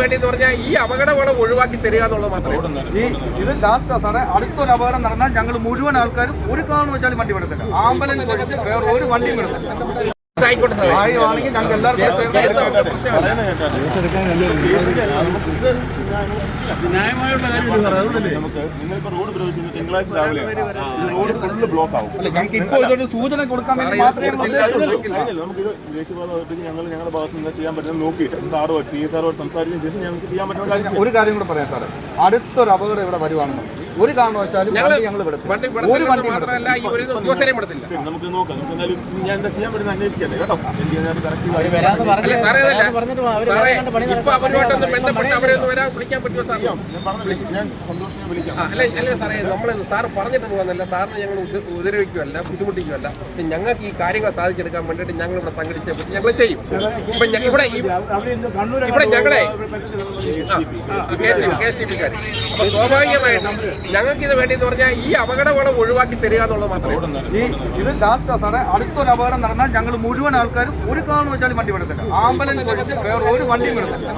വേണ്ടി എന്ന് പറഞ്ഞാൽ ഈ അപകടങ്ങളും ഒഴിവാക്കി തരിക എന്നുള്ളത് മാത്രമേ ഇത് ലാസ്റ്റ് സാറേ അടുത്തൊരു അപകടം നടന്നാൽ ഞങ്ങൾ മുഴുവൻ ആൾക്കാരും ഒരു കാരണം വെച്ചാലും വണ്ടി വിടത്തില്ല. ആംബുലൻസ് ഒഴിച്ച് വേറെ ഒരു വണ്ടിയും വിടത്തില്ല. ആണെങ്കിൽ ഞങ്ങൾക്ക് എല്ലാവർക്കും ന്യായമായുള്ള കാര്യമില്ല സാർ. അതുകൊണ്ടല്ലേ നിങ്ങളിപ്പോ റോഡ് ഉപയോഗിച്ചു തിങ്കളാഴ്ച രാവിലെ റോഡ് ഫുള്ള് ബ്ലോക്ക് ആവും. ഞങ്ങൾക്ക് ഇപ്പോൾ ഇതൊരു സൂചന കൊടുക്കാൻ വേണ്ടി മാത്രമേ നമുക്കിത് ദേശീയപാത ഞങ്ങളുടെ ഭാഗത്ത് നിന്ന് ചെയ്യാൻ പറ്റുന്നത് നോക്കി സാറോട് സംസാരിച്ചതിന് ശേഷം ഞങ്ങൾക്ക് ചെയ്യാൻ പറ്റുന്ന കാര്യം ഒരു കാര്യം കൂടെ പറയാം സാറേ. അടുത്തൊരു അപകടം ഇവിടെ വരുവാണെന്ന് ഒരു കാരണവശാലും ഞങ്ങൾ ഒരു വണ്ടി മാത്രമല്ല ഈ ഒരു ഉദ്യോഗസ്ഥരെയും വിടത്തില്ല. നമുക്ക് നോക്കാം. നമുക്ക് എന്തായാലും ഞാൻ എന്താ ചെയ്യാൻ പറ്റുന്നത് അന്വേഷിക്കട്ടെ കേട്ടോ. ഇപ്പൊ അവരുമായിട്ടൊന്ന് ബന്ധപ്പെട്ട് അവരെ ഒന്ന് വരാൻ വിളിക്കാൻ പറ്റുമോ സാർ? ഞാൻ സന്തോഷിനെ വിളിക്കാം. അല്ലേ സാറേ, നമ്മൾ സാറ് പറഞ്ഞിട്ട് പോകുന്നില്ല, സാറിന് ഞങ്ങൾ ഉപദ്രവിക്കുകയല്ല, ബുദ്ധിമുട്ടിക്കുകയല്ല. ഞങ്ങൾക്ക് ഈ കാര്യങ്ങൾ സാധിച്ചെടുക്കാൻ വേണ്ടിയിട്ട് ഞങ്ങൾ ഇവിടെ സംഘടിച്ചേ പറ്റി ഞങ്ങൾ ചെയ്യും. ഇപ്പൊ ഇവിടെ ഞങ്ങളെ KSTP-ക്കാർ അപ്പൊ സ്വാഭാവികമായിട്ടും ഞങ്ങൾക്ക് ഇത് വേണ്ടി എന്ന് പറഞ്ഞാൽ ഈ അപകടങ്ങളും ഒഴിവാക്കി തരിക എന്നുള്ളത് മാത്രമേ ഇത് ലാസ്റ്റ് സാറേ അടുത്തൊരു അപകടം നടന്നാൽ ഞങ്ങൾ മുഴുവൻ ആൾക്കാരും ഒരു കാരണം വെച്ചാലും വണ്ടി വിടത്തില്ല. ആംബുലൻസ് ഒഴിച്ച് വേറെ ഒരു വണ്ടിയും വിടത്തില്ല.